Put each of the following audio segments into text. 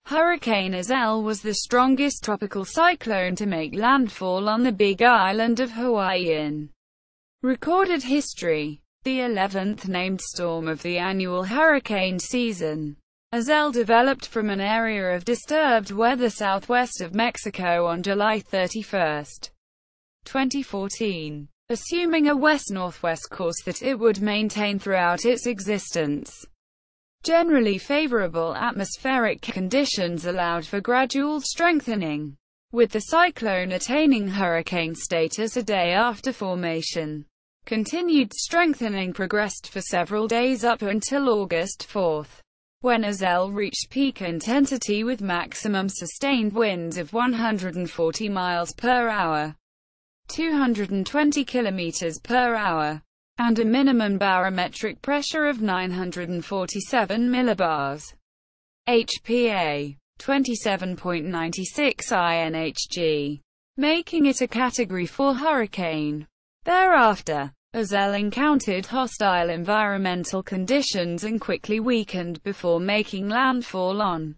Hurricane Iselle was the strongest tropical cyclone to make landfall on the Big Island of Hawaii in recorded history. The 11th named storm of the annual hurricane season. Iselle developed from an area of disturbed weather southwest of Mexico on July 31, 2014, assuming a west-northwest course that it would maintain throughout its existence. Generally favorable atmospheric conditions allowed for gradual strengthening, with the cyclone attaining hurricane status a day after formation. Continued strengthening progressed for several days up until August 4, when Iselle reached peak intensity with maximum sustained winds of 140 miles per hour, 220 kilometers per hour, and a minimum barometric pressure of 947 millibars. HPA, 27.96 inHg, making it a Category 4 hurricane. Thereafter, Iselle encountered hostile environmental conditions and quickly weakened before making landfall on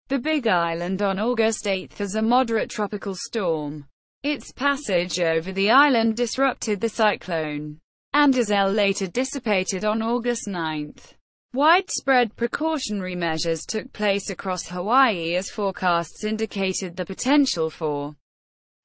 the Big Island on August 8 as a moderate tropical storm. Its passage over the island disrupted the cyclone, and Iselle later dissipated on August 9. Widespread precautionary measures took place across Hawaii as forecasts indicated the potential for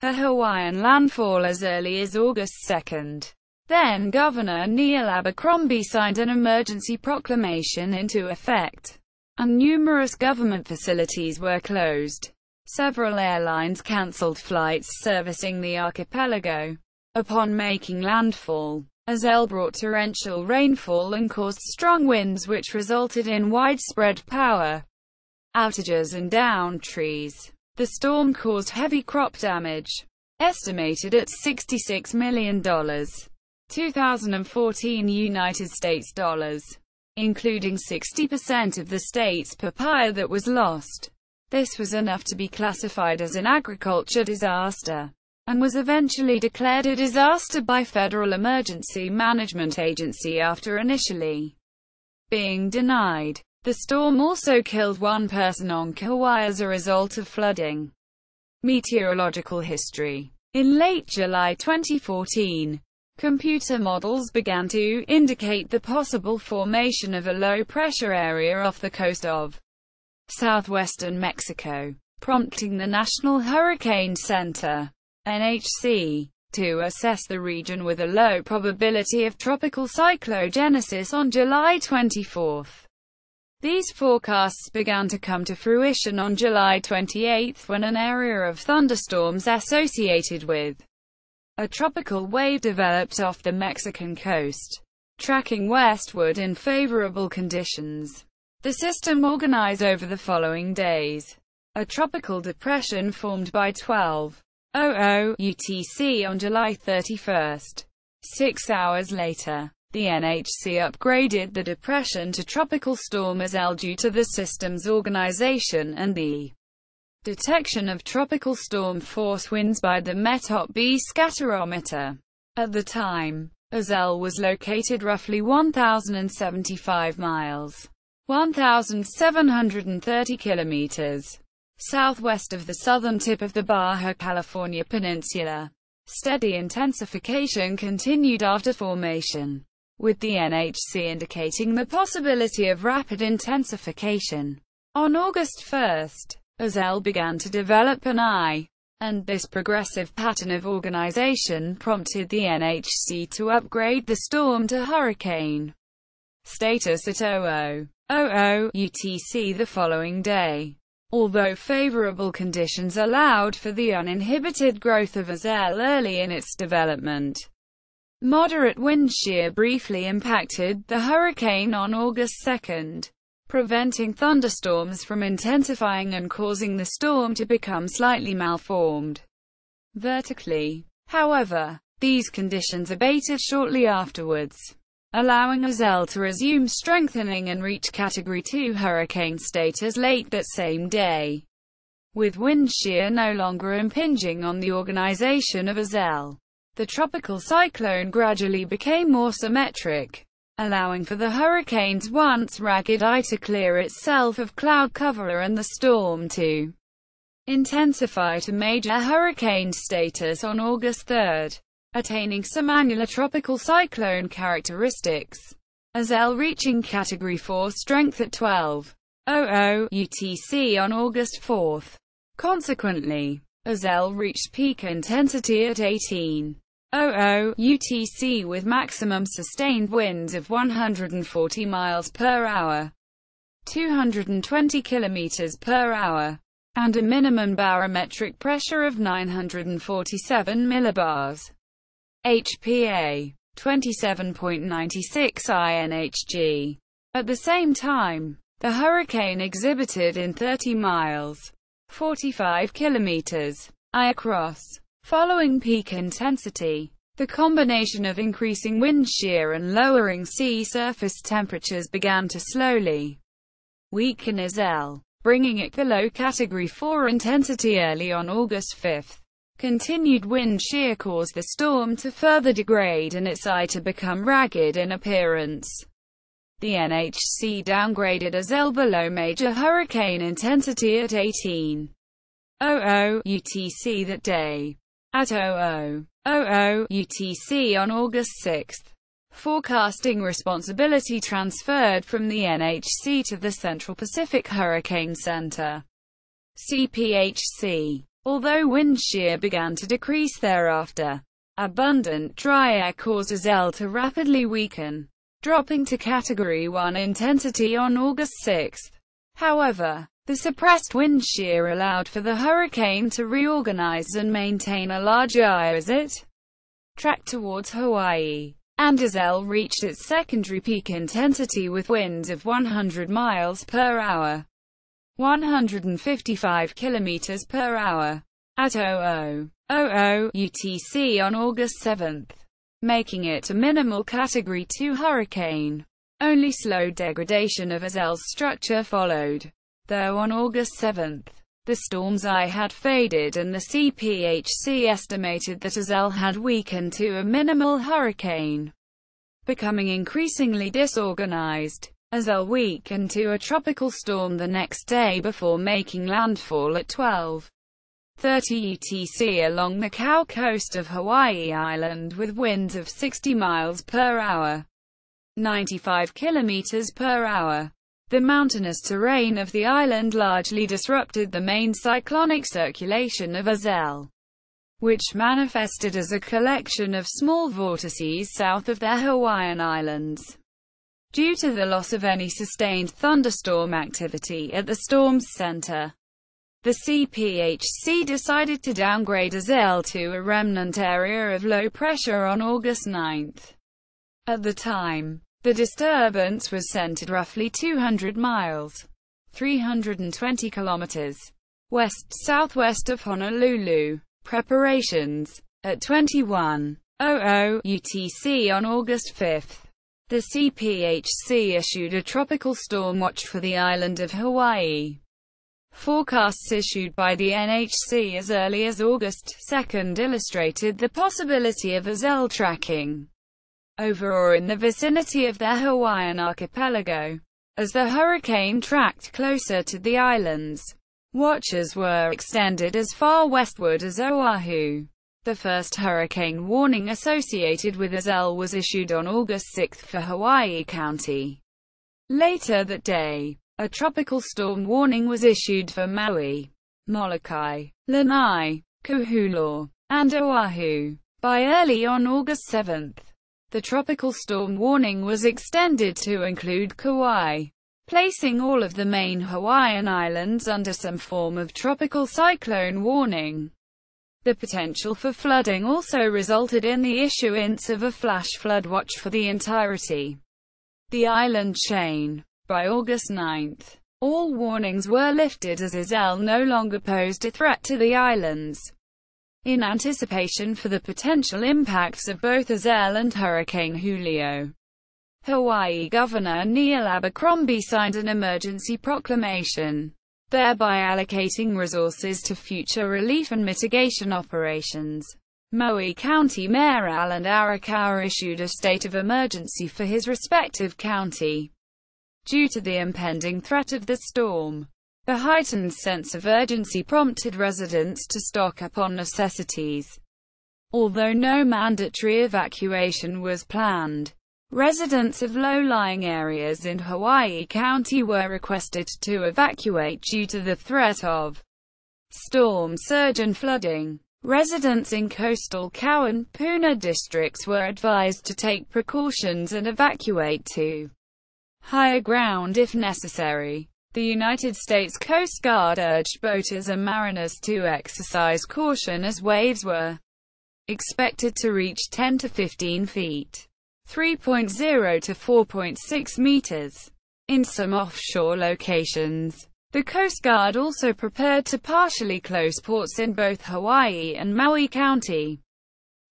a Hawaiian landfall as early as August 2. Then Governor Neil Abercrombie signed an emergency proclamation into effect, and numerous government facilities were closed. Several airlines cancelled flights servicing the archipelago. Upon making landfall, Iselle brought torrential rainfall and caused strong winds which resulted in widespread power outages and downed trees. The storm caused heavy crop damage, estimated at $66 million, 2014 United States dollars, including 60% of the state's papaya that was lost. This was enough to be classified as an agriculture disaster, and was eventually declared a disaster by Federal Emergency Management Agency after initially being denied. The storm also killed one person on Kauai as a result of flooding. Meteorological history. In late July 2014, computer models began to indicate the possible formation of a low-pressure area off the coast of southwestern Mexico, prompting the National Hurricane Center, NHC, to assess the region with a low probability of tropical cyclogenesis on July 24. These forecasts began to come to fruition on July 28 when an area of thunderstorms associated with a tropical wave developed off the Mexican coast, tracking westward in favorable conditions. The system organized over the following days. A tropical depression formed by 12:00 UTC on July 31. 6 hours later, the NHC upgraded the depression to Tropical Storm Iselle due to the system's organization and the detection of tropical storm force winds by the METOP-B scatterometer. At the time, Iselle was located roughly 1,075 miles, 1,730 kilometers, southwest of the southern tip of the Baja California Peninsula. Steady intensification continued after formation, with the NHC indicating the possibility of rapid intensification. On August 1, Iselle began to develop an eye, and this progressive pattern of organization prompted the NHC to upgrade the storm to hurricane status at 00:00 UTC the following day. Although favorable conditions allowed for the uninhibited growth of Iselle early in its development, moderate wind shear briefly impacted the hurricane on August 2, preventing thunderstorms from intensifying and causing the storm to become slightly malformed vertically. However, these conditions abated shortly afterwards, allowing Iselle to resume strengthening and reach Category 2 hurricane status late that same day, with wind shear no longer impinging on the organization of Iselle. The tropical cyclone gradually became more symmetric, allowing for the hurricane's once ragged eye to clear itself of cloud cover and the storm to intensify to major hurricane status on August 3, attaining some annular tropical cyclone characteristics. Iselle reaching Category 4 strength at 12:00 UTC on August 4. Consequently, Iselle reached peak intensity at 18:00 UTC with maximum sustained winds of 140 miles per hour, 220 kilometers per hour, and a minimum barometric pressure of 947 millibars. HPA 27.96 inHg. At the same time, the hurricane exhibited in 30 miles, 45 kilometers, I across. Following peak intensity, the combination of increasing wind shear and lowering sea surface temperatures began to slowly weaken Iselle, bringing it below Category 4 intensity early on August 5. Continued wind shear caused the storm to further degrade and its eye to become ragged in appearance. The NHC downgraded Iselle below major hurricane intensity at 18:00 UTC that day. At 00:00 UTC on August 6, forecasting responsibility transferred from the NHC to the Central Pacific Hurricane Center, CPHC. Although wind shear began to decrease thereafter, abundant dry air caused Iselle to rapidly weaken, dropping to Category 1 intensity on August 6. However, the suppressed wind shear allowed for the hurricane to reorganize and maintain a large eye as it tracked towards Hawaii, and Iselle reached its secondary peak intensity with winds of 100 miles per hour, 155 kilometers per hour, at 00:00 UTC on August 7, making it a minimal Category 2 hurricane. Only slow degradation of Iselle's structure followed, though on August 7, the storm's eye had faded and the CPHC estimated that Iselle had weakened to a minimal hurricane, becoming increasingly disorganized. Iselle weakened to a tropical storm the next day before making landfall at 12:30 UTC along the Kau coast of Hawaii Island with winds of 60 miles per hour, 95 kilometers per hour. The mountainous terrain of the island largely disrupted the main cyclonic circulation of Iselle, which manifested as a collection of small vortices south of the Hawaiian Islands. Due to the loss of any sustained thunderstorm activity at the storm's center, the CPHC decided to downgrade Iselle to a remnant area of low pressure on August 9. At the time, the disturbance was centered roughly 200 miles, 320 kilometers, west-southwest of Honolulu. Preparations. At 21:00 UTC on August 5, the CPHC issued a tropical storm watch for the island of Hawaii. Forecasts issued by the NHC as early as August 2 illustrated the possibility of Iselle tracking over or in the vicinity of the Hawaiian archipelago. As the hurricane tracked closer to the islands, watches were extended as far westward as Oahu. The first hurricane warning associated with Iselle was issued on August 6 for Hawaii County. Later that day, a tropical storm warning was issued for Maui, Molokai, Lanai, Kuhulu, and Oahu. By early on August 7, the tropical storm warning was extended to include Kauai, placing all of the main Hawaiian islands under some form of tropical cyclone warning. The potential for flooding also resulted in the issuance of a flash flood watch for the entirety the island chain. By August 9, all warnings were lifted as Iselle no longer posed a threat to the islands. In anticipation for the potential impacts of both Iselle and Hurricane Julio, Hawaii Governor Neil Abercrombie signed an emergency proclamation, thereby allocating resources to future relief and mitigation operations. Maui County Mayor Alan Arakawa issued a state of emergency for his respective county due to the impending threat of the storm. The heightened sense of urgency prompted residents to stock up on necessities. Although no mandatory evacuation was planned, residents of low-lying areas in Hawaii County were requested to evacuate due to the threat of storm surge and flooding. Residents in coastal Kau and Puna districts were advised to take precautions and evacuate to higher ground if necessary. The United States Coast Guard urged boaters and mariners to exercise caution as waves were expected to reach 10 to 15 feet, 3.0 to 4.6 meters, in some offshore locations. The Coast Guard also prepared to partially close ports in both Hawaii and Maui County.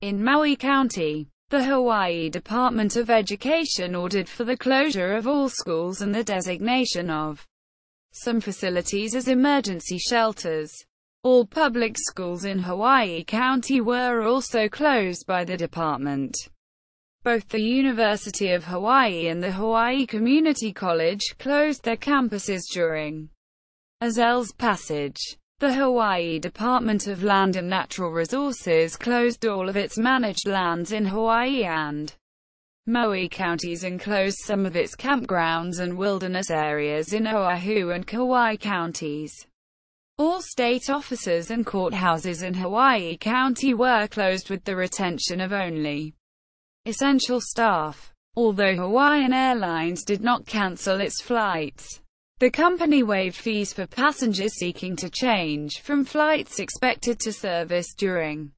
In Maui County, the Hawaii Department of Education ordered for the closure of all schools and the designation of some facilities as emergency shelters. All public schools in Hawaii County were also closed by the department. Both the University of Hawaii and the Hawaii Community College closed their campuses during Iselle's passage. The Hawaii Department of Land and Natural Resources closed all of its managed lands in Hawaii and Maui counties and closed some of its campgrounds and wilderness areas in Oahu and Kauai counties. All state offices and courthouses in Hawaii County were closed with the retention of only essential staff. Although Hawaiian Airlines did not cancel its flights, the company waived fees for passengers seeking to change from flights expected to service during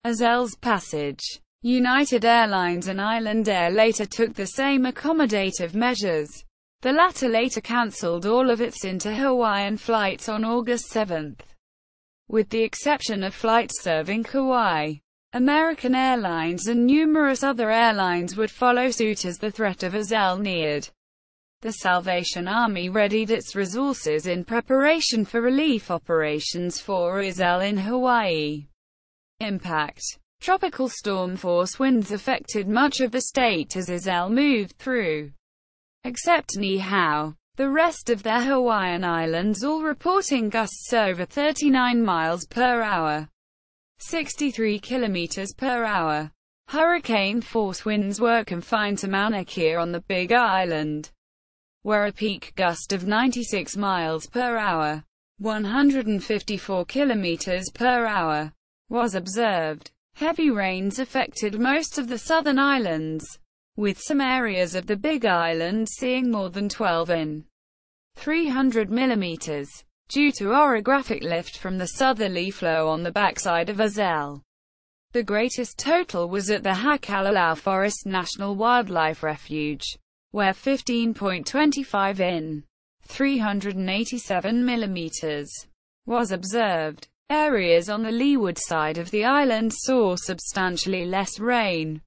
Iselle's passage. United Airlines and Island Air later took the same accommodative measures. The latter later cancelled all of its inter-Hawaiian flights on August 7. With the exception of flights serving Kauai, American Airlines and numerous other airlines would follow suit as the threat of Iselle neared. The Salvation Army readied its resources in preparation for relief operations for Iselle in Hawaii. Impact. Tropical storm force winds affected much of the state as Iselle moved through. Except Niihau, the rest of their Hawaiian islands all reporting gusts over 39 miles per hour, 63 kilometers per hour. Hurricane-force winds were confined to Mauna Kea on the Big Island, where a peak gust of 96 miles per hour, 154 kilometers per hour, was observed. Heavy rains affected most of the southern islands, with some areas of the Big Island seeing more than 12 in 300 millimeters, due to orographic lift from the southerly flow on the backside of Iselle. The greatest total was at the Hakalalau Forest National Wildlife Refuge, where 15.25 in 387 millimeters was observed. Areas on the leeward side of the island saw substantially less rain.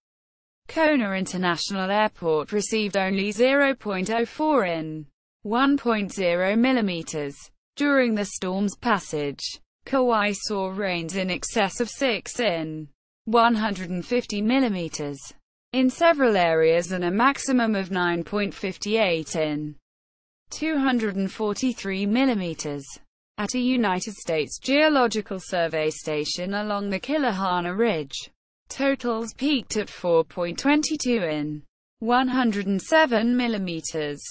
Kona International Airport received only 0.04 in 1.0 millimeters during the storm's passage. Kauai saw rains in excess of 6 in 150 millimeters in several areas and a maximum of 9.58 in 243 millimeters. At a United States Geological Survey station along the Kilahana Ridge, totals peaked at 4.22 in 107 millimeters.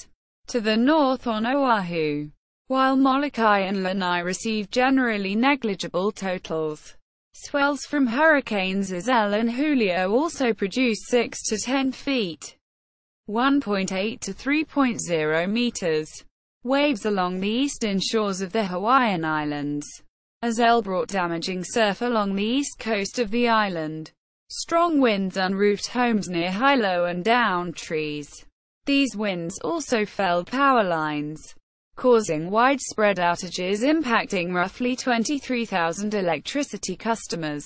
To the north on Oahu, while Molokai and Lanai received generally negligible totals. Swells from hurricanes Iselle and Julio also produced 6 to 10 feet, 1.8 to 3.0 meters. Waves along the eastern shores of the Hawaiian Islands. Iselle brought damaging surf along the east coast of the island. Strong winds unroofed homes near high-low and downed trees. These winds also felled power lines, causing widespread outages impacting roughly 23,000 electricity customers.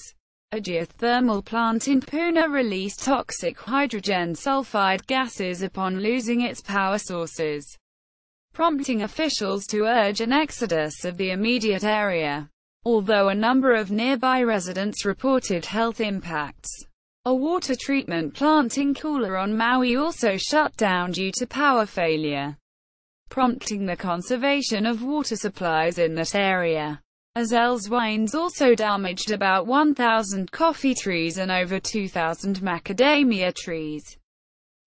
A geothermal plant in Puna released toxic hydrogen sulfide gases upon losing its power sources, prompting officials to urge an exodus of the immediate area. although a number of nearby residents reported health impacts. A water treatment plant in Kula on Maui also shut down due to power failure, prompting the conservation of water supplies in that area. Iselle's winds also damaged about 1,000 coffee trees and over 2,000 macadamia trees.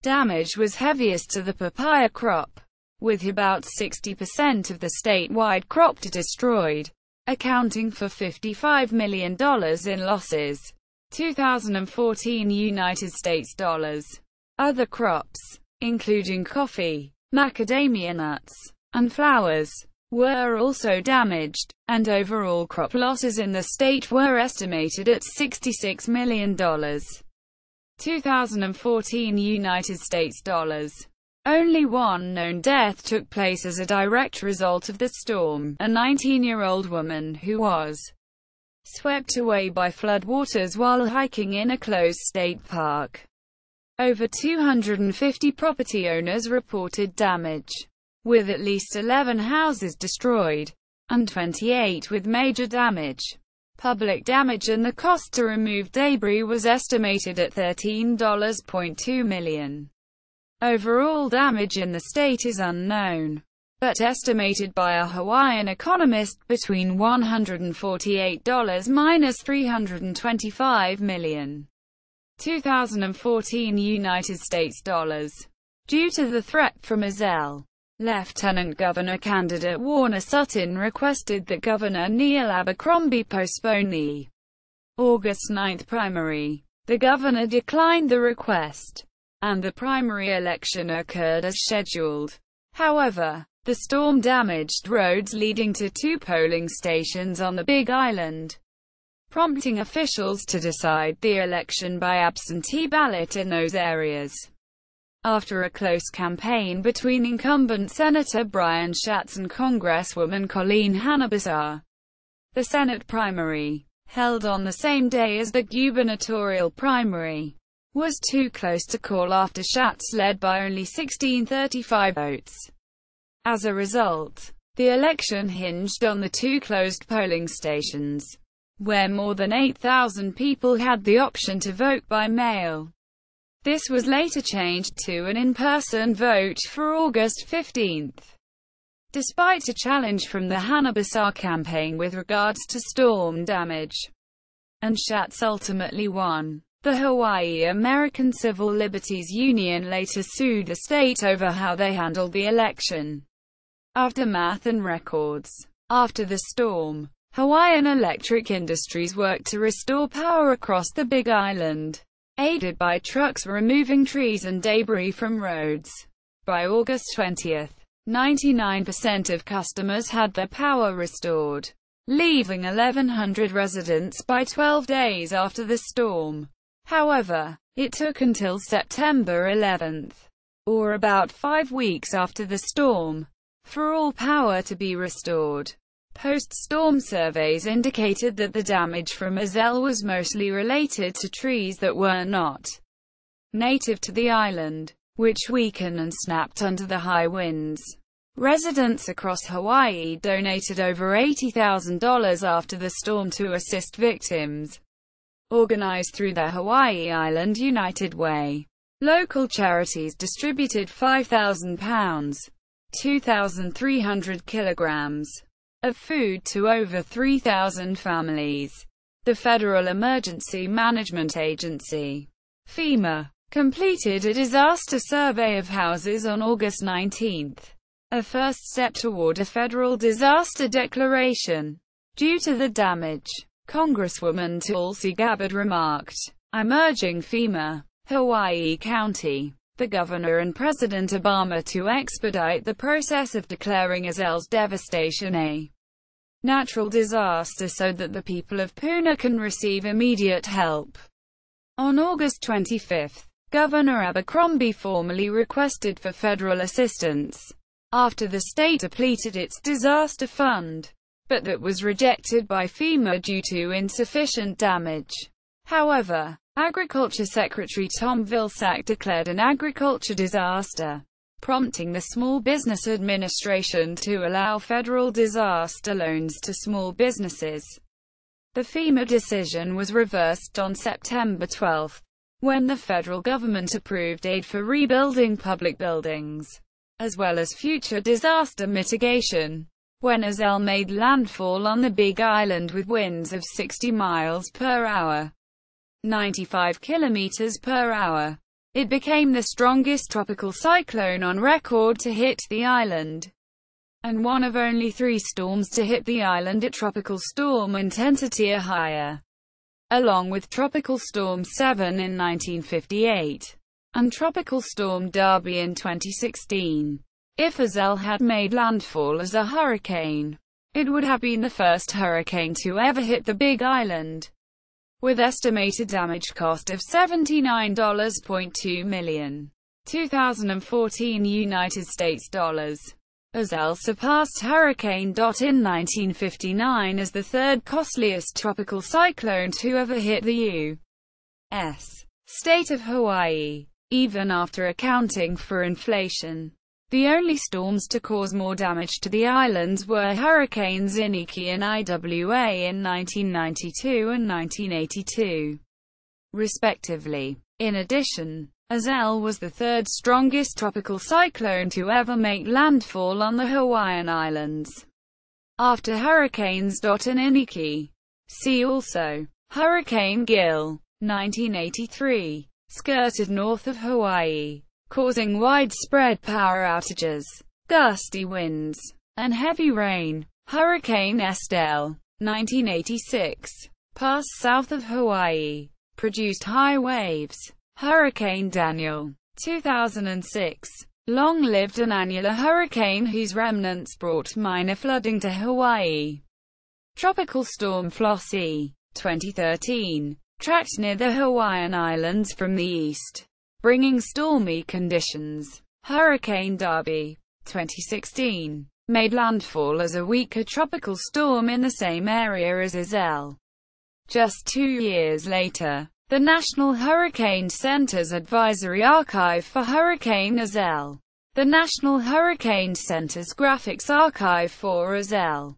Damage was heaviest to the papaya crop, with about 60% of the statewide crop destroyed, accounting for $55 million in losses. 2014 United States dollars. Other crops, including coffee, macadamia nuts, and flowers, were also damaged, and overall crop losses in the state were estimated at $66 million. 2014 United States dollars. Only one known death took place as a direct result of the storm, a 19-year-old woman who was swept away by floodwaters while hiking in a closed state park. Over 250 property owners reported damage, with at least 11 houses destroyed, and 28 with major damage. Public damage and the cost to remove debris was estimated at $13.2 million. Overall damage in the state is unknown, but estimated by a Hawaiian economist between $148 minus $325 million. 2014 United States dollars. Due to the threat from Iselle, Lieutenant Governor candidate Warner Sutton requested that Governor Neil Abercrombie postpone the August 9 primary. The governor declined the request, and the primary election occurred as scheduled. However, the storm damaged roads leading to 2 polling stations on the Big Island, prompting officials to decide the election by absentee ballot in those areas. After a close campaign between incumbent Senator Brian Schatz and Congresswoman Colleen Hannibal, the Senate primary, held on the same day as the gubernatorial primary, was too close to call after Schatz led by only 1,635 votes. As a result, the election hinged on the 2 closed polling stations, where more than 8,000 people had the option to vote by mail. This was later changed to an in-person vote for August 15. Despite a challenge from the Hannibal campaign with regards to storm damage, and Schatz ultimately won. The Hawaii American Civil Liberties Union later sued the state over how they handled the election. Aftermath and records. After the storm, Hawaiian Electric Industries worked to restore power across the Big Island, aided by trucks removing trees and debris from roads. By August 20, 99% of customers had their power restored, leaving 1,100 residents by 12 days after the storm. However, it took until September 11, or about 5 weeks after the storm, for all power to be restored. Post-storm surveys indicated that the damage from Iselle was mostly related to trees that were not native to the island, which weakened and snapped under the high winds. Residents across Hawaii donated over $80,000 after the storm to assist victims, organized through the Hawaii Island United Way. Local charities distributed £5,000, 2,300 kilograms, of food to over 3,000 families. The Federal Emergency Management Agency, FEMA, completed a disaster survey of houses on August 19, a first step toward a federal disaster declaration. Due to the damage, Congresswoman Tulsi Gabbard remarked, "I'm urging FEMA, Hawaii County, the Governor and President Obama to expedite the process of declaring Iselle's devastation a natural disaster so that the people of Puna can receive immediate help." On August 25, Governor Abercrombie formally requested for federal assistance after the state depleted its disaster fund, but that was rejected by FEMA due to insufficient damage. However, Agriculture Secretary Tom Vilsack declared an agriculture disaster, prompting the Small Business Administration to allow federal disaster loans to small businesses. The FEMA decision was reversed on September 12, when the federal government approved aid for rebuilding public buildings, as well as future disaster mitigation. When Iselle made landfall on the Big Island with winds of 60 miles per hour, 95 kilometers per hour, it became the strongest tropical cyclone on record to hit the island, and one of only 3 storms to hit the island at tropical storm intensity or higher, along with Tropical Storm 7 in 1958, and Tropical Storm Derby in 2016. If Iselle had made landfall as a hurricane, it would have been the first hurricane to ever hit the Big Island, with estimated damage cost of $79.2 million. 2014 United States dollars. Iselle surpassed Hurricane Dot in 1959 as the third costliest tropical cyclone to ever hit the U.S. state of Hawaii, even after accounting for inflation. The only storms to cause more damage to the islands were Hurricanes inHg and IWA in 1992 and 1982, respectively. In addition, Iselle was the third strongest tropical cyclone to ever make landfall on the Hawaiian Islands, after Hurricanes Dot and inHg. See also, Hurricane Gil, 1983, skirted north of Hawaii, causing widespread power outages, gusty winds, and heavy rain. Hurricane Estelle, 1986, passed south of Hawaii, produced high waves. Hurricane Daniel, 2006, long-lived an annular hurricane whose remnants brought minor flooding to Hawaii. Tropical Storm Flossie, 2013, tracked near the Hawaiian Islands from the east, bringing stormy conditions. Hurricane Derby, 2016, made landfall as a weaker tropical storm in the same area as Iselle. Just 2 years later, the National Hurricane Center's Advisory Archive for Hurricane Iselle, the National Hurricane Center's Graphics Archive for Iselle,